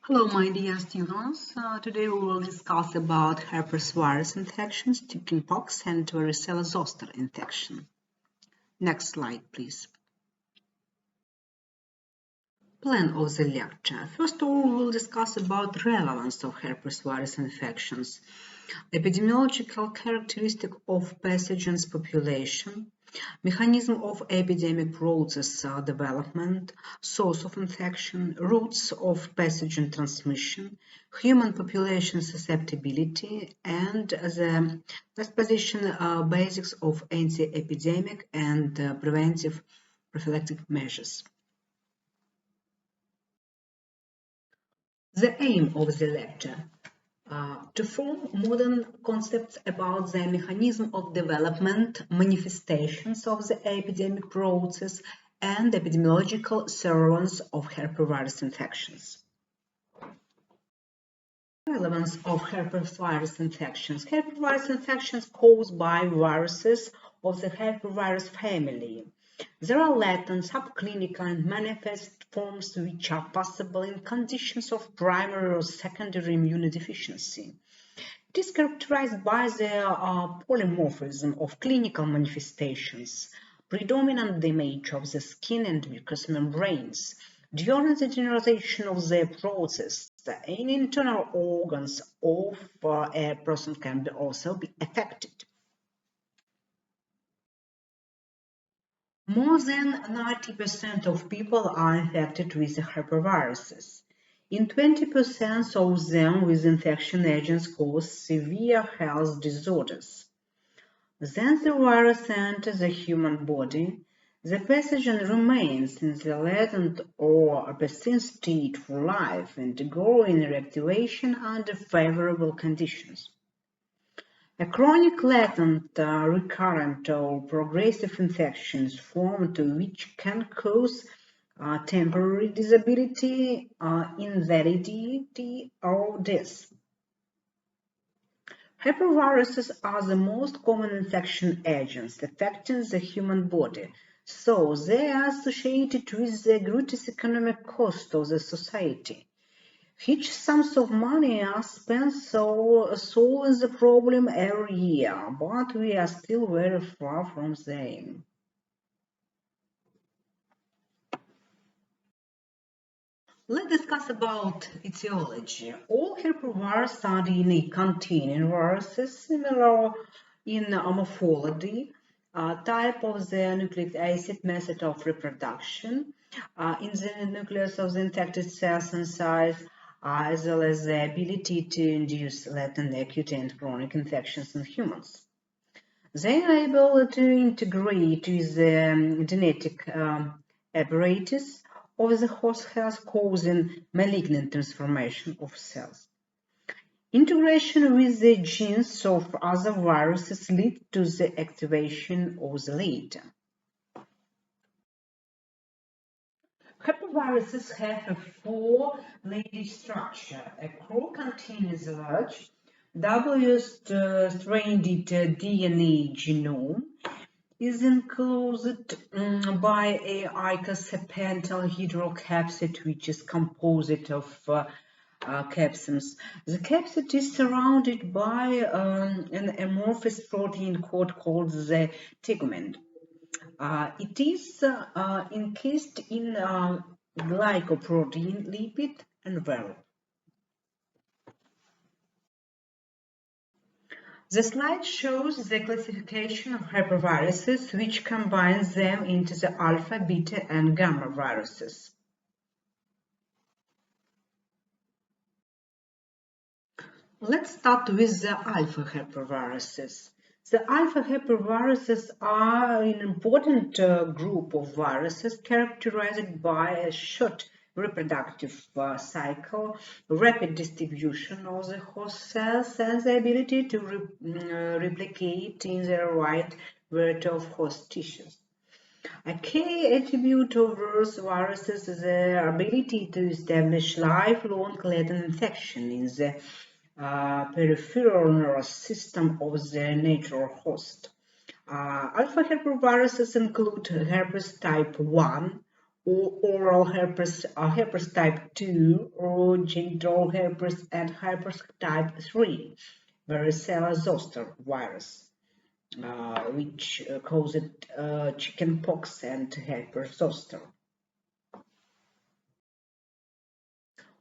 Hello, my dear students. Today we will discuss about herpesvirus infections, chickenpox, and varicella zoster infection. Next slide, please. Plan of the lecture. First of all, we will discuss about relevance of herpesvirus infections, epidemiological characteristic of pathogens population, mechanism of epidemic process development, source of infection, routes of pathogen transmission, human population susceptibility, and the last position basics of anti-epidemic and preventive prophylactic measures. The aim of the lecture to form modern concepts about the mechanism of development, manifestations of the epidemic process, and epidemiological surveillance of herpesvirus infections. Relevance of herpesvirus infections. Herpesvirus infections caused by viruses of the herpesvirus family. There are latent, subclinical, and manifest forms which are possible in conditions of primary or secondary immunodeficiency. It is characterized by the polymorphism of clinical manifestations, predominant damage of the skin and mucous membranes. During the generalization of the process, any internal organs of a person can also be affected. More than 90% of people are infected with herpesviruses. In 20% of them, with infection agents cause severe health disorders. Then the virus enters the human body. The pathogen remains in the latent or persistent state for life and grows in reactivation under favorable conditions. A chronic, latent, recurrent, or progressive infection is formed which can cause temporary disability, invalidity, or death. Hyperviruses are the most common infection agents affecting the human body, so they are associated with the greatest economic cost of the society. Huge sums of money are spent solving the problem every year, but we are still very far from the aim. Let's discuss about etiology. All herpesviruses are DNA-containing viruses, similar in morphology, type of the nucleic acid, method of reproduction, in the nucleus of the infected cells and size, as well as the ability to induce latent, acute, and chronic infections in humans. They are able to integrate with the genetic apparatus of the host cells, causing malignant transformation of cells. Integration with the genes of other viruses leads to the activation of the later. Herpesviruses have a four-layer structure. A core contains a large double-stranded DNA genome, is enclosed by a icosapentaenhedral capsid, which is composed of capsids. The capsid is surrounded by an amorphous protein called the tegument. It is encased in glycoprotein, lipid, and valve. The slide shows the classification of herpesviruses, which combines them into the alpha, beta, and gamma viruses. Let's start with the alpha herpesviruses. The alpha herpesviruses are an important group of viruses characterized by a short reproductive cycle, rapid distribution of the host cells, and the ability to replicate in the right variety of host tissues. A key attribute of those viruses is their ability to establish lifelong latent infection in the peripheral nervous system of the natural host. Alpha herpesviruses include herpes type 1 oral herpes, herpes type 2, or genital herpes, and herpes type 3, Varicella zoster virus, which caused chickenpox and herpes zoster.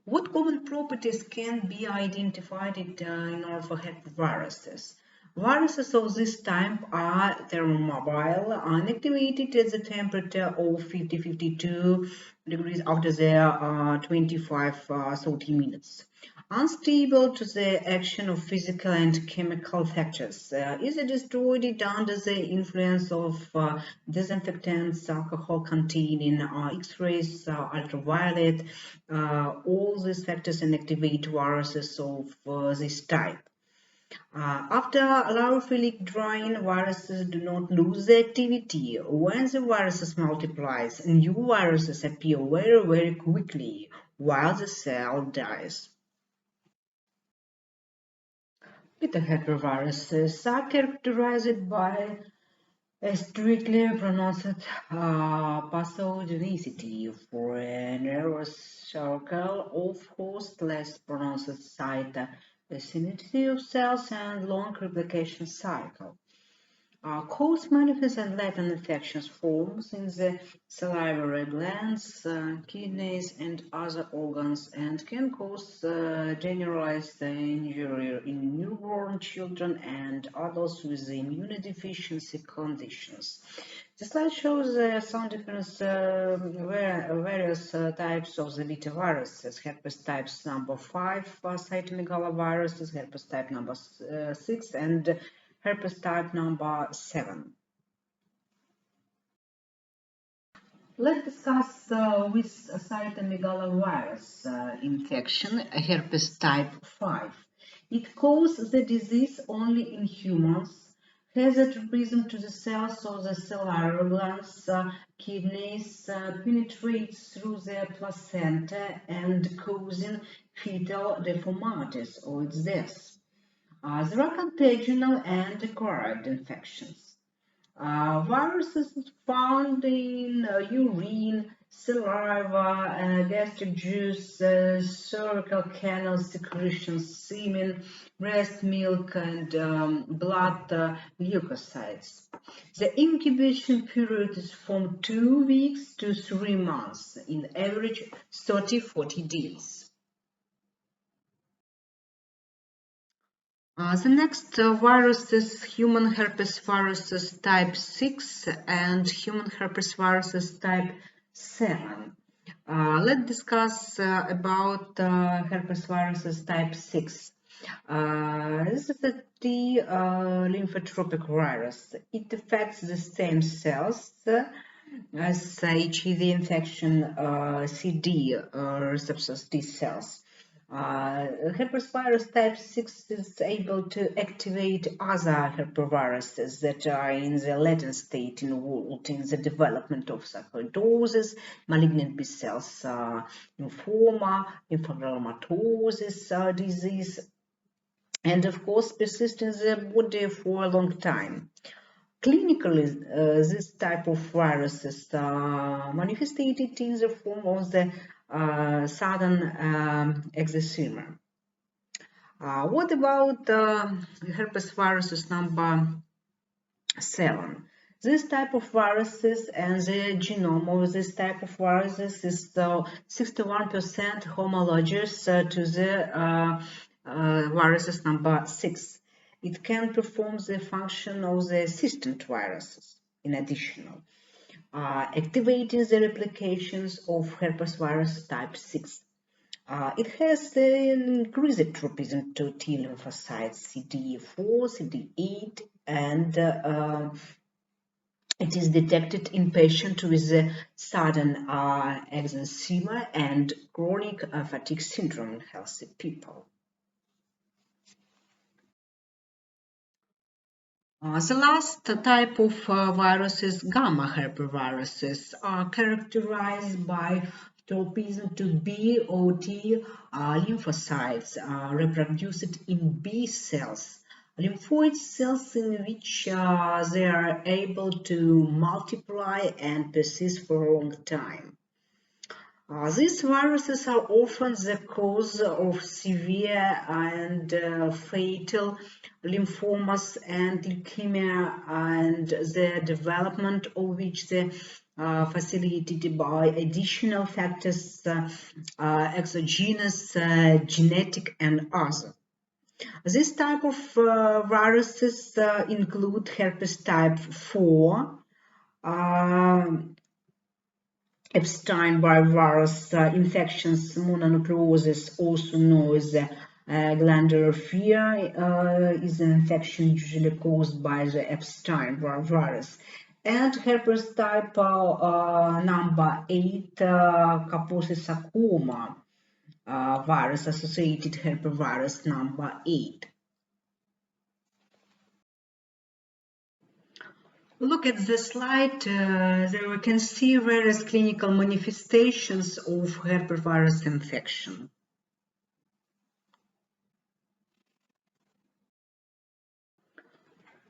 What common properties can be identified in order for herpesviruses? Viruses of this type are thermomobile, inactivated at the temperature of 50-52 degrees after their 25-30 minutes. Unstable to the action of physical and chemical factors, easily destroyed under the influence of disinfectants, alcohol containing X-rays, ultraviolet. All these factors inactivate viruses of this type. After larvaphilic drying, viruses do not lose their activity. When the viruses multiplies, new viruses appear very, very quickly while the cell dies. Beta herpesviruses are characterized by a strictly pronounced pathogenicity for a narrow circle of hosts, less pronounced site vicinity of cells, and long replication cycle. Cause manifest and latent infections forms in the salivary glands, kidneys, and other organs, and can cause generalized injury in newborn children and adults with immunodeficiency conditions. The slide shows some different various types of the beta viruses. Herpes types number 5, cytomegaloviruses, herpes type number 6, and herpes type number 7. Let's discuss with cytomegalovirus infection, herpes type 5. It causes the disease only in humans, has a tropism to the cells of the salivary glands, kidneys, penetrates through the placenta and causing fetal deformities or its death. There are contagional and acquired infections. Viruses found in urine, saliva, gastric juice, cervical canal secretions, semen, breast milk, and blood leukocytes. The incubation period is from 2 weeks to 3 months, in average 30-40 days. The next virus is human herpes viruses type 6 and human herpes viruses type 7. Let's discuss about herpes viruses type 6. This is a T lymphotropic virus. It affects the stem cells as HIV infection CD receptors T cells. Herpes virus type 6 is able to activate other herpesviruses that are in the latent state involved in the development of sarcoidosis, malignant B cells, lymphoma, lymphodermatosis disease, and of course persist in the body for a long time. Clinically, this type of viruses manifested in the form of the southern eczema. What about herpes viruses number 7? This type of viruses and the genome of this type of viruses is 61% homologous to the viruses number 6. It can perform the function of the assistant viruses in addition, activating the replications of herpes virus type 6. It has an increased tropism to T lymphocytes CD4, CD8, and it is detected in patients with sudden eczema and chronic fatigue syndrome in healthy people. The last type of viruses, gamma herpesviruses, are characterized by tropism to B or T lymphocytes reproduced in B cells, lymphoid cells in which they are able to multiply and persist for a long time. These viruses are often the cause of severe and fatal lymphomas and leukemia, and the development of which is facilitated by additional factors, exogenous, genetic, and other. This type of viruses include herpes type 4, Epstein-Barr virus infections, mononucleosis, also known as glandular fever, is an infection usually caused by the Epstein-Barr virus. And herpes type number 8, Kaposi sarcoma virus, associated herpesvirus number 8. Look at the slide. There we can see various clinical manifestations of herpesvirus infection.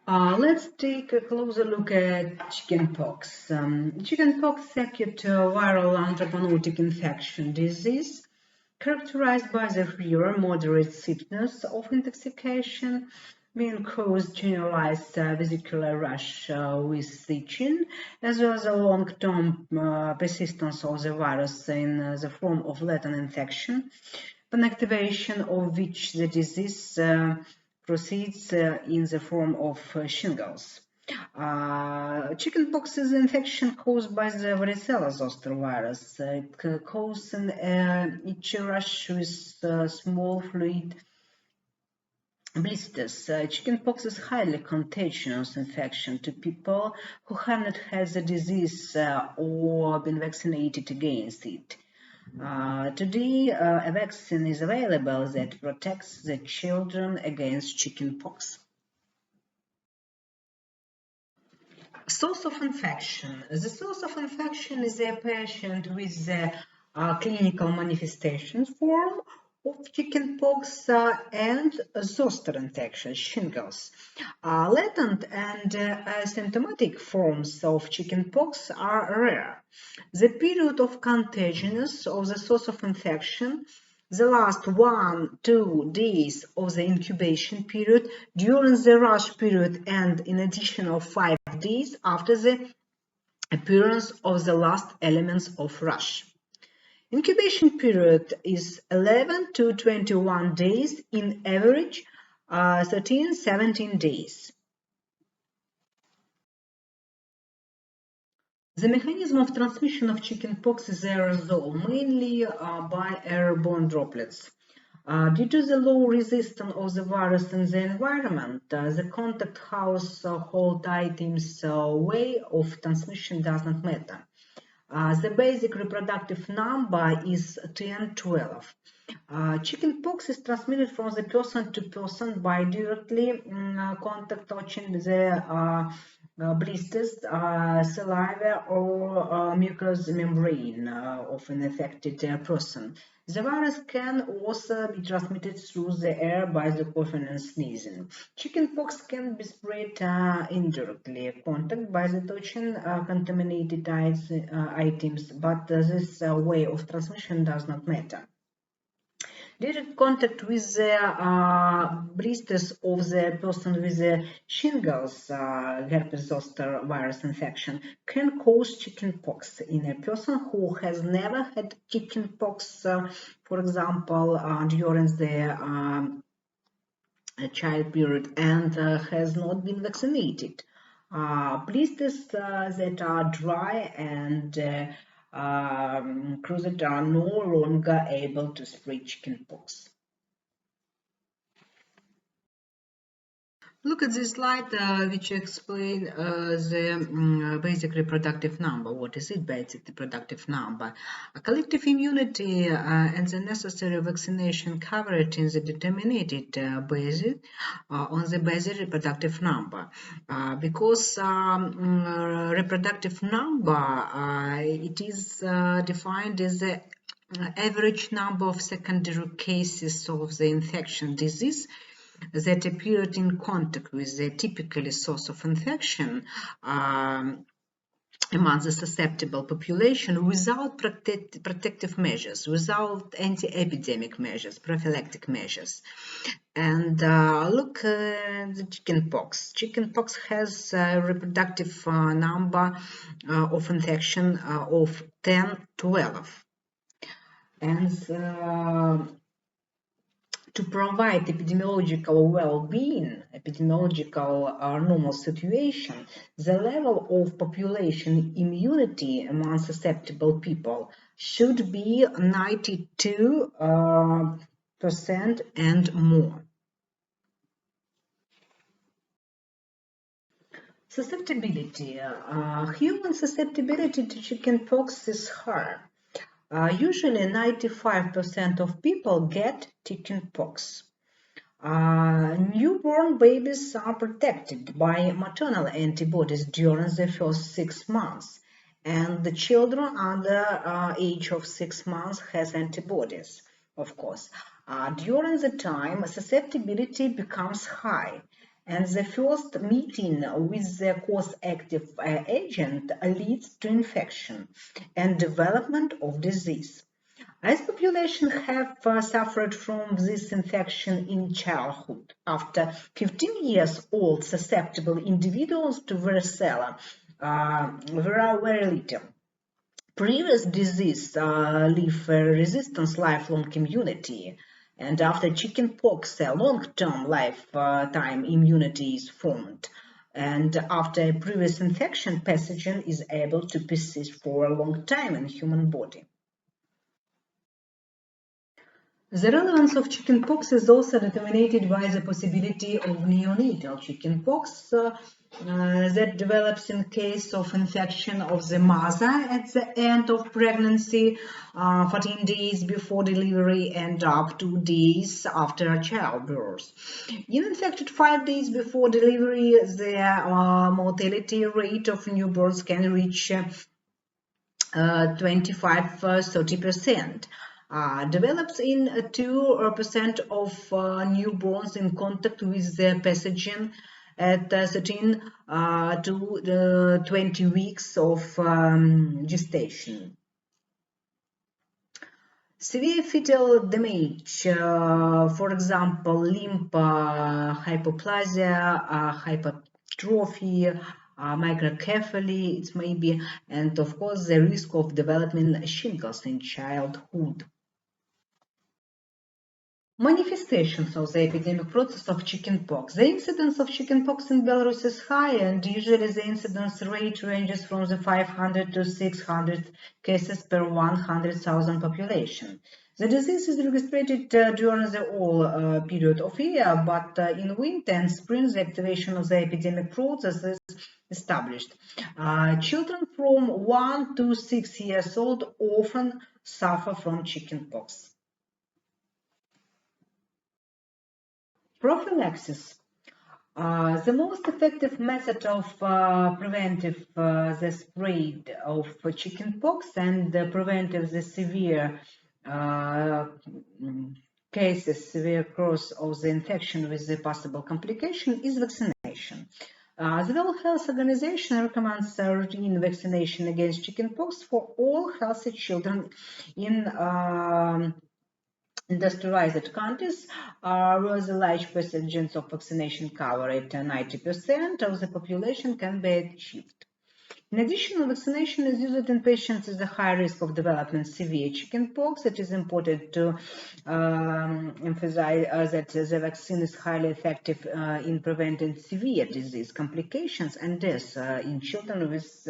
Let's take a closer look at chickenpox. Chickenpox is acute viral anthracnonitic infection disease characterized by the fever, moderate symptoms of intoxication, being caused generalized vesicular rash with itching, as well as a long-term persistence of the virus in the form of latent infection, an activation of which the disease proceeds in the form of shingles. Chickenpox is an infection caused by the Varicella zoster virus. It causes an itchy rash with small fluid blisters. Chickenpox is highly contagious infection to people who have not had the disease or been vaccinated against it. Today, a vaccine is available that protects the children against chickenpox. Source of infection. The source of infection is a patient with the clinical manifestations form of chickenpox and zoster infection, shingles. Latent and asymptomatic forms of chickenpox are rare. The period of contagiousness of the source of infection, the last 1-2 days of the incubation period, during the rush period, and in additional 5 days after the appearance of the last elements of rush. Incubation period is 11 to 21 days, in average 13-17 days. The mechanism of transmission of chickenpox is aerosol, mainly by airborne droplets. Due to the low resistance of the virus in the environment, the contact household items way of transmission does not matter. The basic reproductive number is 10-12. Chickenpox is transmitted from the person to person by directly contact touching the blisters, saliva, or mucous membrane of an affected person. The virus can also be transmitted through the air by the coughing and sneezing. Chickenpox can be spread indirectly, contact by the touching contaminated items, but this way of transmission does not matter. Direct contact with the blisters of the person with the shingles, herpes zoster virus infection, can cause chickenpox in a person who has never had chickenpox, for example, during the child period and has not been vaccinated. Blisters that are dry and crusted are no longer able to spread chickenpox. Look at this slide which explains the basic reproductive number. What is it, basic reproductive number? A collective immunity and the necessary vaccination coverage is determined basis on the basic reproductive number. Because reproductive number, it is defined as the average number of secondary cases of the infection disease that appeared in contact with the typical source of infection among the susceptible population without protective measures, without anti-epidemic measures, prophylactic measures. And look, the chickenpox. Chickenpox has a reproductive number of infection of 10, 12. And to provide epidemiological well-being, epidemiological normal situation, the level of population immunity among susceptible people should be 92% and more. Susceptibility. Human susceptibility to chickenpox is high. Usually 95% of people get chickenpox. Newborn babies are protected by maternal antibodies during the first 6 months, and the children under age of 6 months has antibodies, of course. During the time, susceptibility becomes high, and the first meeting with the cause-active agent leads to infection and development of disease. As population have suffered from this infection in childhood, after 15 years old, susceptible individuals to varicella were very little. Previous disease leave a resistance lifelong immunity, and after chickenpox, a long-term lifetime immunity is formed. And after a previous infection, pathogen is able to persist for a long time in human body. The relevance of chickenpox is also determined by the possibility of neonatal chickenpox that develops in case of infection of the mother at the end of pregnancy, 14 days before delivery and up to days after childbirth. In infected 5 days before delivery, the mortality rate of newborns can reach 25–30%. Develops in 2% of newborns in contact with the pathogen at 13 to 20 weeks of gestation. Severe fetal damage, for example, limb hypoplasia, hypertrophy, microcephaly, it may be, and of course the risk of developing shingles in childhood. Manifestations of the epidemic process of chickenpox. The incidence of chickenpox in Belarus is high, and usually the incidence rate ranges from the 500 to 600 cases per 100,000 population. The disease is registered during the whole period of year, but in winter and spring the activation of the epidemic process is established. Children from 1 to 6 years old often suffer from chickenpox. Prophylaxis. The most effective method of preventive the spread of chickenpox and preventive the severe cases, severe course of the infection with the possible complication is vaccination. The World Health Organization recommends routine vaccination against chickenpox for all healthy children in industrialized countries where the large percentage of vaccination cover at 90% of the population can be achieved. In addition, vaccination is used in patients with a high risk of developing severe chickenpox. It is important to emphasize that the vaccine is highly effective in preventing severe disease complications and deaths in children with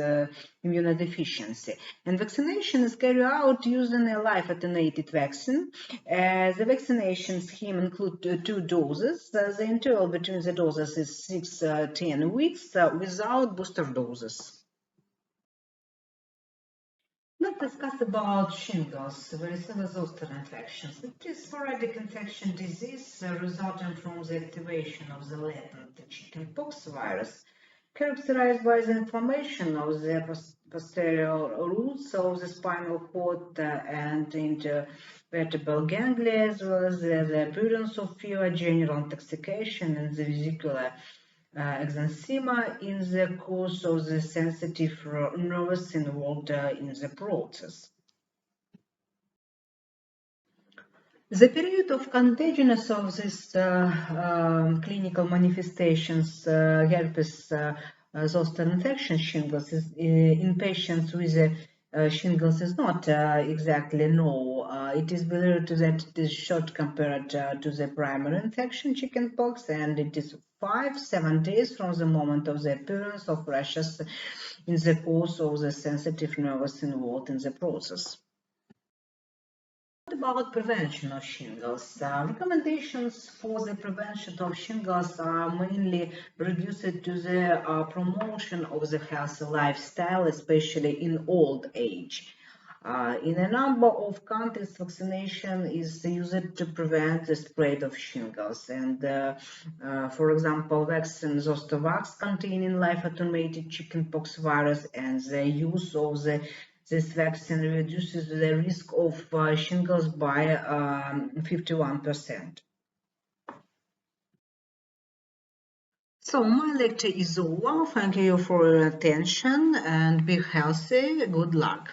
immunodeficiency. And vaccination is carried out using a live attenuated vaccine. The vaccination scheme includes 2 doses. The interval between the doses is 6–10 weeks without booster doses. Let's discuss about shingles, Varicella zoster infections. It is sporadic infection disease resulting from the activation of the latent chickenpox virus, characterized by the inflammation of the posterior roots of the spinal cord and intervertebral ganglia, as well as the appearance of fever, general intoxication, and the vesicular exanthema in the course of the sensitive nerves involved in the process. The period of contagiousness of these clinical manifestations, herpes zoster infection shingles, in patients with shingles is not exactly known. It is believed that it is short compared to the primary infection chickenpox, and it is 5-7 days from the moment of the appearance of rashes in the course of the sensitive nerves involved in the process. What about prevention of shingles? Recommendations for the prevention of shingles are mainly reduced to the promotion of the healthy lifestyle, especially in old age. In a number of countries, vaccination is used to prevent the spread of shingles. And, for example, vaccine Zoster containing live attenuated chickenpox virus, and the use of this vaccine reduces the risk of shingles by 51%. So my lecture is over. Thank you for your attention and be healthy. Good luck.